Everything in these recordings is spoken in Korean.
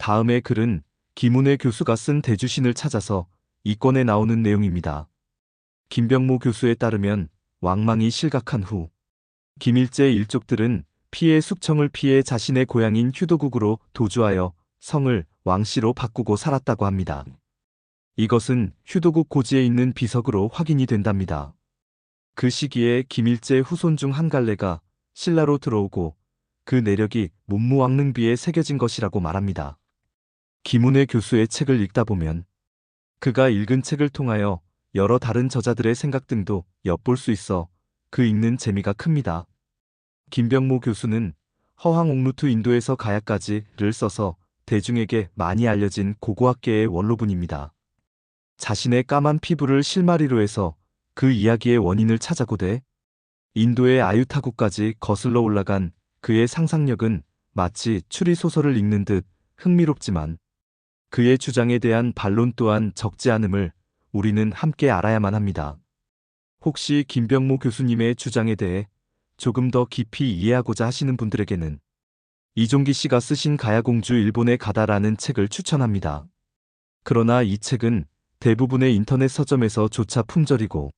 다음의 글은 김은혜 교수가 쓴 대주신을 찾아서 이 권에 나오는 내용입니다. 김병모 교수에 따르면 왕망이 실각한 후 김일제 일족들은 피해 숙청을 피해 자신의 고향인 휴도국으로 도주하여 성을 왕씨로 바꾸고 살았다고 합니다. 이것은 휴도국 고지에 있는 비석으로 확인이 된답니다. 그 시기에 김일제 후손 중 한 갈래가 신라로 들어오고 그 내력이 문무왕릉비에 새겨진 것이라고 말합니다. 김은혜 교수의 책을 읽다 보면 그가 읽은 책을 통하여 여러 다른 저자들의 생각 등도 엿볼 수 있어 그 읽는 재미가 큽니다. 김병모 교수는 허황 옥루투 인도에서 가야까지를 써서 대중에게 많이 알려진 고고학계의 원로분입니다. 자신의 까만 피부를 실마리로 해서 그 이야기의 원인을 찾아고대 인도의 아유타국까지 거슬러 올라간 그의 상상력은 마치 추리소설을 읽는 듯 흥미롭지만 그의 주장에 대한 반론 또한 적지 않음을 우리는 함께 알아야만 합니다. 혹시 김병모 교수님의 주장에 대해 조금 더 깊이 이해하고자 하시는 분들에게는 이종기 씨가 쓰신 가야공주 일본에 가다라는 책을 추천합니다. 그러나 이 책은 대부분의 인터넷 서점에서 조차 품절이고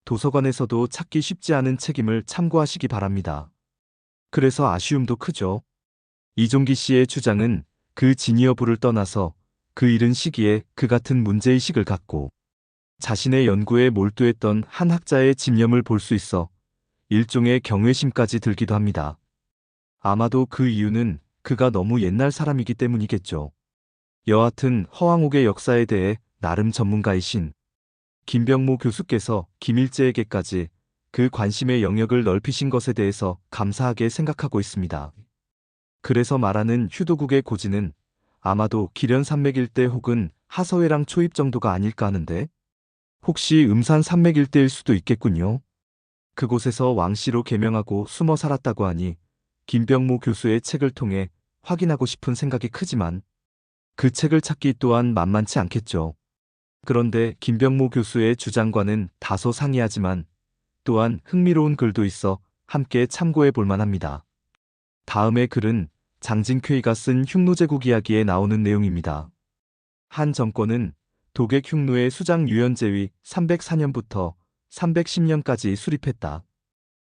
도서관에서도 찾기 쉽지 않은 책임을 참고하시기 바랍니다. 그래서 아쉬움도 크죠. 이종기 씨의 주장은 그 진위 여부를 떠나서 그 이른 시기에 그 같은 문제의식을 갖고 자신의 연구에 몰두했던 한 학자의 집념을 볼 수 있어 일종의 경외심까지 들기도 합니다. 아마도 그 이유는 그가 너무 옛날 사람이기 때문이겠죠. 여하튼 허황옥의 역사에 대해 나름 전문가이신 김병모 교수께서 김일제에게까지 그 관심의 영역을 넓히신 것에 대해서 감사하게 생각하고 있습니다. 그래서 말하는 휴도국의 고지는 아마도 기련산맥 일대 혹은 하서회랑 초입 정도가 아닐까 하는데 혹시 음산산맥 일대일 수도 있겠군요. 그곳에서 왕씨로 개명하고 숨어 살았다고 하니 김병모 교수의 책을 통해 확인하고 싶은 생각이 크지만 그 책을 찾기 또한 만만치 않겠죠. 그런데 김병모 교수의 주장과는 다소 상이하지만 또한 흥미로운 글도 있어 함께 참고해 볼 만합니다. 다음의 글은 장진쾌이가 쓴 흉노제국 이야기에 나오는 내용입니다. 한 정권은 도객 흉노의 수장 유연제위 304년부터 310년까지 수립했다.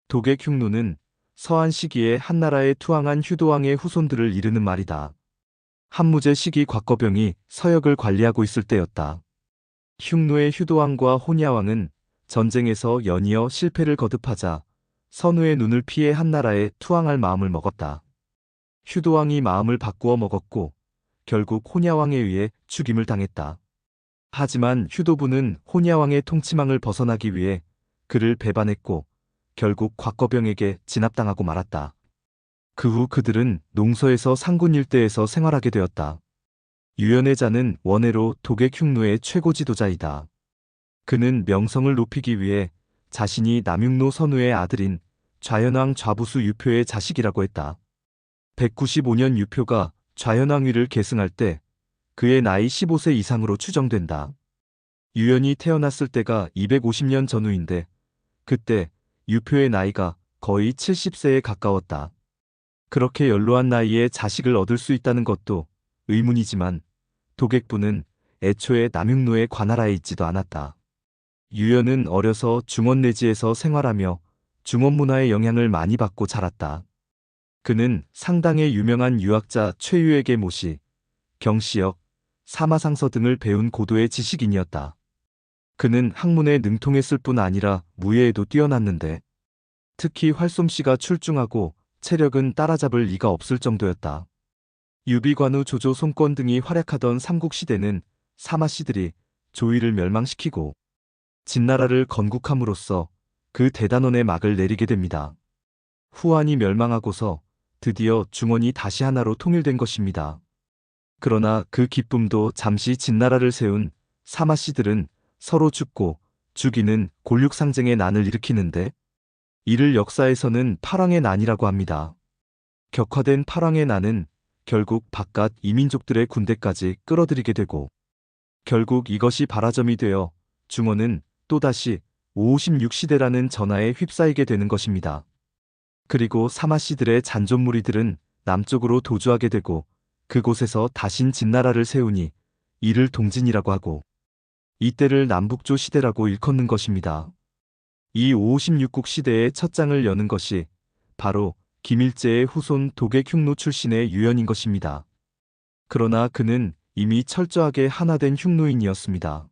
도객 흉노는 서한 시기에 한나라에 투항한 휴도왕의 후손들을 이르는 말이다. 한무제 시기 곽거병이 서역을 관리하고 있을 때였다. 흉노의 휴도왕과 혼야왕은 전쟁에서 연이어 실패를 거듭하자 선우의 눈을 피해 한나라에 투항할 마음을 먹었다. 휴도왕이 마음을 바꾸어 먹었고 결국 혼야왕에 의해 죽임을 당했다. 하지만 휴도부는 혼야왕의 통치망을 벗어나기 위해 그를 배반했고 결국 곽거병에게 진압당하고 말았다. 그 후 그들은 농서에서 상군 일대에서 생활하게 되었다. 유연해자는 원해로 도객 흉노의 최고 지도자이다. 그는 명성을 높이기 위해 자신이 남흉노 선우의 아들인 좌현왕 좌부수 유표의 자식이라고 했다. 195년 유표가 좌현왕위를 계승할 때 그의 나이 15세 이상으로 추정된다. 유연이 태어났을 때가 250년 전후인데 그때 유표의 나이가 거의 70세에 가까웠다. 그렇게 연로한 나이에 자식을 얻을 수 있다는 것도 의문이지만 도객부는 애초에 남흉노의 관할하에 있지도 않았다. 유연은 어려서 중원내지에서 생활하며 중원 문화의 영향을 많이 받고 자랐다. 그는 상당히 유명한 유학자 최유에게 모시, 경시역, 사마상서 등을 배운 고도의 지식인이었다. 그는 학문에 능통했을 뿐 아니라 무예에도 뛰어났는데 특히 활솜씨가 출중하고 체력은 따라잡을 리가 없을 정도였다. 유비관우 조조 송권 등이 활약하던 삼국시대는 사마씨들이 조이를 멸망시키고 진나라를 건국함으로써 그 대단원의 막을 내리게 됩니다. 후한이 멸망하고서 드디어 중원이 다시 하나로 통일된 것입니다. 그러나 그 기쁨도 잠시 진나라를 세운 사마씨들은 서로 죽고 죽이는 골육상쟁의 난을 일으키는데 이를 역사에서는 팔왕의 난이라고 합니다. 격화된 팔왕의 난은 결국 바깥 이민족들의 군대까지 끌어들이게 되고 결국 이것이 발화점이 되어 중원은 또다시 556시대라는 전하에 휩싸이게 되는 것입니다. 그리고 사마씨들의 잔존무리들은 남쪽으로 도주하게 되고 그곳에서 다신 진나라를 세우니 이를 동진이라고 하고 이때를 남북조 시대라고 일컫는 것입니다. 이 56국 시대의 첫 장을 여는 것이 바로 김일제의 후손 도객-흉노 출신의 유연인 것입니다. 그러나 그는 이미 철저하게 하나된 흉노인이었습니다.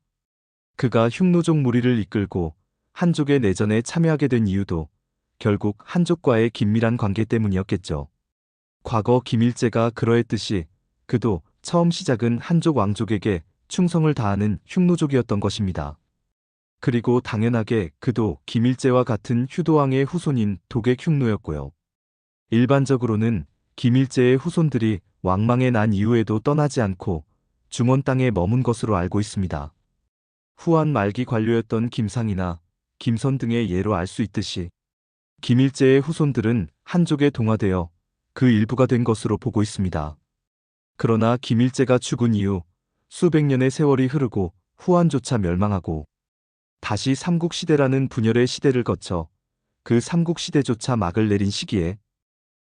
그가 흉노족 무리를 이끌고 한족의 내전에 참여하게 된 이유도 결국 한족과의 긴밀한 관계 때문이었겠죠. 과거 김일제가 그러했듯이 그도 처음 시작은 한족 왕족에게 충성을 다하는 흉노족이었던 것입니다. 그리고 당연하게 그도 김일제와 같은 휴도왕의 후손인 도객 흉노였고요. 일반적으로는 김일제의 후손들이 왕망에 난 이후에도 떠나지 않고 중원 땅에 머문 것으로 알고 있습니다. 후한 말기 관료였던 김상이나 김선 등의 예로 알 수 있듯이 김일제의 후손들은 한족에 동화되어 그 일부가 된 것으로 보고 있습니다. 그러나 김일제가 죽은 이후 수백 년의 세월이 흐르고 후한조차 멸망하고 다시 삼국시대라는 분열의 시대를 거쳐 그 삼국시대조차 막을 내린 시기에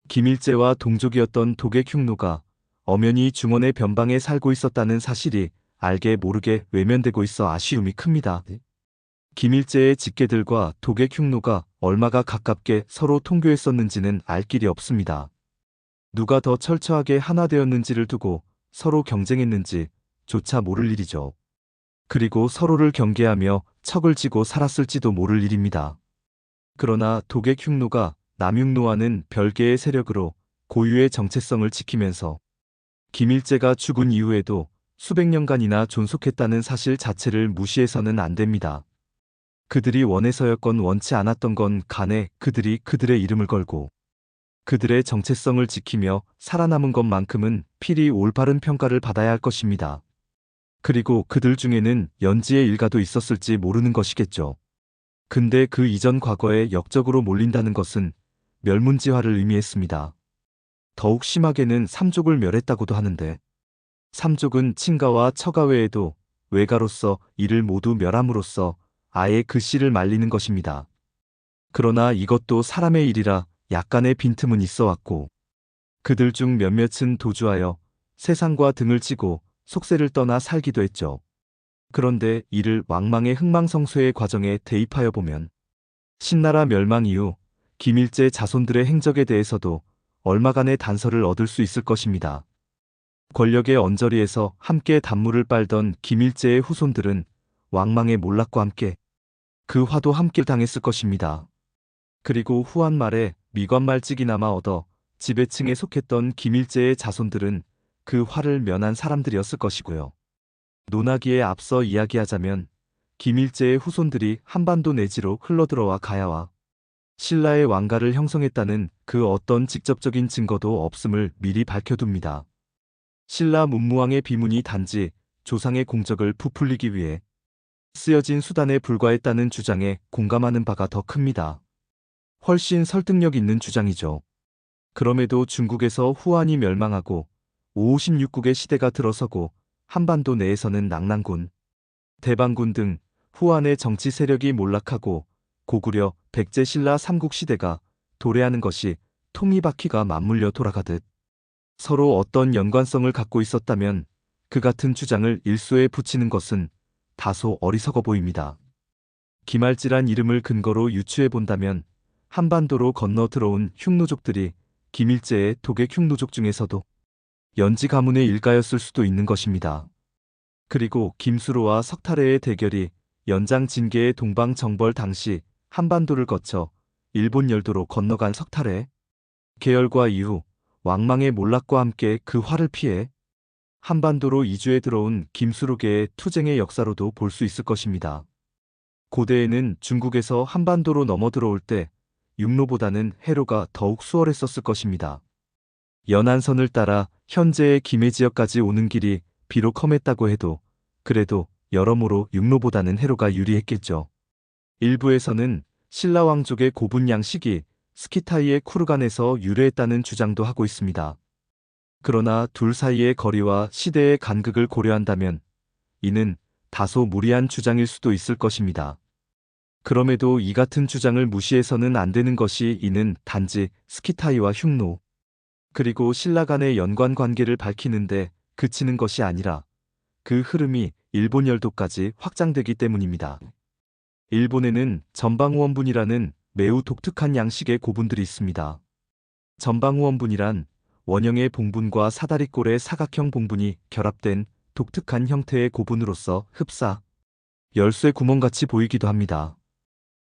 김일제와 동족이었던 도객 흉노가 엄연히 중원의 변방에 살고 있었다는 사실이 알게 모르게 외면되고 있어 아쉬움이 큽니다. 김일제의 직계들과 도객 흉노가 얼마가 가깝게 서로 통교했었는지는 알 길이 없습니다. 누가 더 철저하게 하나 되었는지를 두고 서로 경쟁했는지 조차 모를 일이죠. 그리고 서로를 경계하며 척을 지고 살았을지도 모를 일입니다. 그러나 도객 흉노가 남흉노와는 별개의 세력으로 고유의 정체성을 지키면서 김일제가 죽은 이후에도 수백 년간이나 존속했다는 사실 자체를 무시해서는 안 됩니다. 그들이 원해서였건 원치 않았던 건 간에 그들이 그들의 이름을 걸고 그들의 정체성을 지키며 살아남은 것만큼은 필히 올바른 평가를 받아야 할 것입니다. 그리고 그들 중에는 연지의 일가도 있었을지 모르는 것이겠죠. 근데 그 이전 과거에 역적으로 몰린다는 것은 멸문지화를 의미했습니다. 더욱 심하게는 삼족을 멸했다고도 하는데 삼족은 친가와 처가 외에도 외가로서 이를 모두 멸함으로써 아예 그 씨를 말리는 것입니다. 그러나 이것도 사람의 일이라 약간의 빈틈은 있어 왔고 그들 중 몇몇은 도주하여 세상과 등을 치고 속세를 떠나 살기도 했죠. 그런데 이를 왕망의 흥망성쇠의 과정에 대입하여 보면 신나라 멸망 이후 김일제 자손들의 행적에 대해서도 얼마간의 단서를 얻을 수 있을 것입니다. 권력의 언저리에서 함께 단물을 빨던 김일제의 후손들은 왕망의 몰락과 함께 그 화도 함께 당했을 것입니다. 그리고 후한 말에 미관말직이나마 얻어 지배층에 속했던 김일제의 자손들은 그 화를 면한 사람들이었을 것이고요. 논하기에 앞서 이야기하자면 김일제의 후손들이 한반도 내지로 흘러들어와 가야와 신라의 왕가를 형성했다는 그 어떤 직접적인 증거도 없음을 미리 밝혀둡니다. 신라 문무왕의 비문이 단지 조상의 공적을 부풀리기 위해 쓰여진 수단에 불과했다는 주장에 공감하는 바가 더 큽니다. 훨씬 설득력 있는 주장이죠. 그럼에도 중국에서 후한이 멸망하고 56국의 시대가 들어서고 한반도 내에서는 낙랑군, 대방군 등 후한의 정치 세력이 몰락하고 고구려, 백제 신라 삼국시대가 도래하는 것이 톱니바퀴가 맞물려 돌아가듯 서로 어떤 연관성을 갖고 있었다면 그 같은 주장을 일소에 붙이는 것은 다소 어리석어 보입니다. 김할지란 이름을 근거로 유추해 본다면 한반도로 건너 들어온 흉노족들이 김일제의 도객 흉노족 중에서도 연지 가문의 일가였을 수도 있는 것입니다. 그리고 김수로와 석탈해의 대결이 연장 진계의 동방 정벌 당시 한반도를 거쳐 일본 열도로 건너간 석탈해 계열과 이후 왕망의 몰락과 함께 그 화를 피해 한반도로 이주해 들어온 김수로계의 투쟁의 역사로도 볼 수 있을 것입니다. 고대에는 중국에서 한반도로 넘어 들어올 때 육로보다는 해로가 더욱 수월했었을 것입니다. 연안선을 따라 현재의 김해 지역까지 오는 길이 비록 험했다고 해도 그래도 여러모로 육로보다는 해로가 유리했겠죠. 일부에서는 신라 왕족의 고분 양식이 스키타이의 쿠르간에서 유래했다는 주장도 하고 있습니다. 그러나 둘 사이의 거리와 시대의 간극을 고려한다면 이는 다소 무리한 주장일 수도 있을 것입니다. 그럼에도 이 같은 주장을 무시해서는 안 되는 것이 이는 단지 스키타이와 흉노, 그리고 신라 간의 연관 관계를 밝히는데 그치는 것이 아니라 그 흐름이 일본 열도까지 확장되기 때문입니다. 일본에는 전방후원분이라는 매우 독특한 양식의 고분들이 있습니다. 전방후원분이란 원형의 봉분과 사다리꼴의 사각형 봉분이 결합된 독특한 형태의 고분으로서 흡사, 열쇠 구멍같이 보이기도 합니다.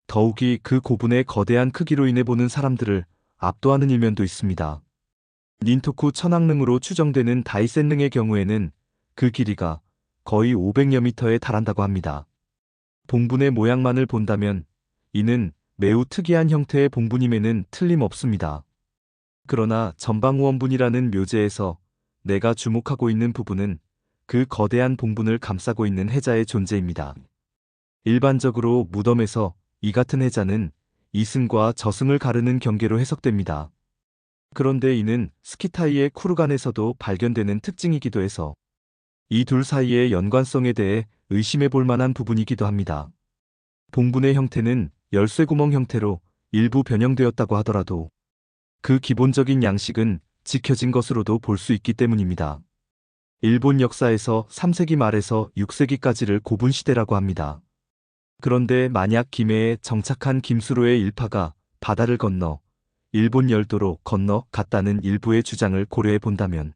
더욱이 그 고분의 거대한 크기로 인해 보는 사람들을 압도하는 일면도 있습니다. 닌토쿠 천왕릉으로 추정되는 다이센릉의 경우에는 그 길이가 거의 500여 미터에 달한다고 합니다. 봉분의 모양만을 본다면 이는 매우 특이한 형태의 봉분임에는 틀림없습니다. 그러나 전방후원분이라는 묘제에서 내가 주목하고 있는 부분은 그 거대한 봉분을 감싸고 있는 해자의 존재입니다. 일반적으로 무덤에서 이 같은 해자는 이승과 저승을 가르는 경계로 해석됩니다. 그런데 이는 스키타이의 쿠르간에서도 발견되는 특징이기도 해서 이 둘 사이의 연관성에 대해 의심해 볼 만한 부분이기도 합니다. 봉분의 형태는 열쇠구멍 형태로 일부 변형되었다고 하더라도 그 기본적인 양식은 지켜진 것으로도 볼 수 있기 때문입니다. 일본 역사에서 3세기 말에서 6세기까지를 고분시대라고 합니다. 그런데 만약 김해에 정착한 김수로의 일파가 바다를 건너 일본 열도로 건너 갔다는 일부의 주장을 고려해 본다면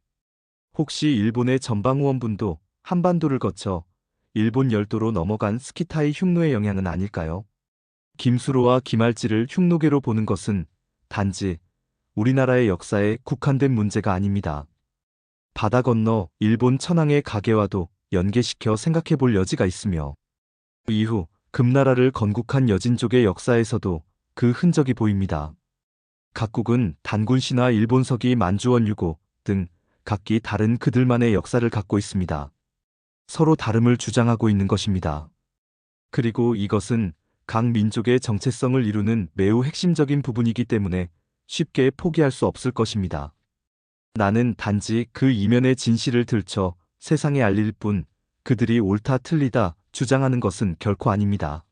혹시 일본의 전방후원분도 한반도를 거쳐 일본 열도로 넘어간 스키타이 흉노의 영향은 아닐까요? 김수로와 김할지를 흉노계로 보는 것은 단지 우리나라의 역사에 국한된 문제가 아닙니다. 바다 건너 일본 천황의 가계와도 연계시켜 생각해 볼 여지가 있으며 이후 금나라를 건국한 여진족의 역사에서도 그 흔적이 보입니다. 각국은 단군시나 일본서기 만주원유고 등 각기 다른 그들만의 역사를 갖고 있습니다. 서로 다름을 주장하고 있는 것입니다. 그리고 이것은 각 민족의 정체성을 이루는 매우 핵심적인 부분이기 때문에 쉽게 포기할 수 없을 것입니다. 나는 단지 그 이면의 진실을 들춰 세상에 알릴 뿐 그들이 옳다 틀리다 주장하는 것은 결코 아닙니다.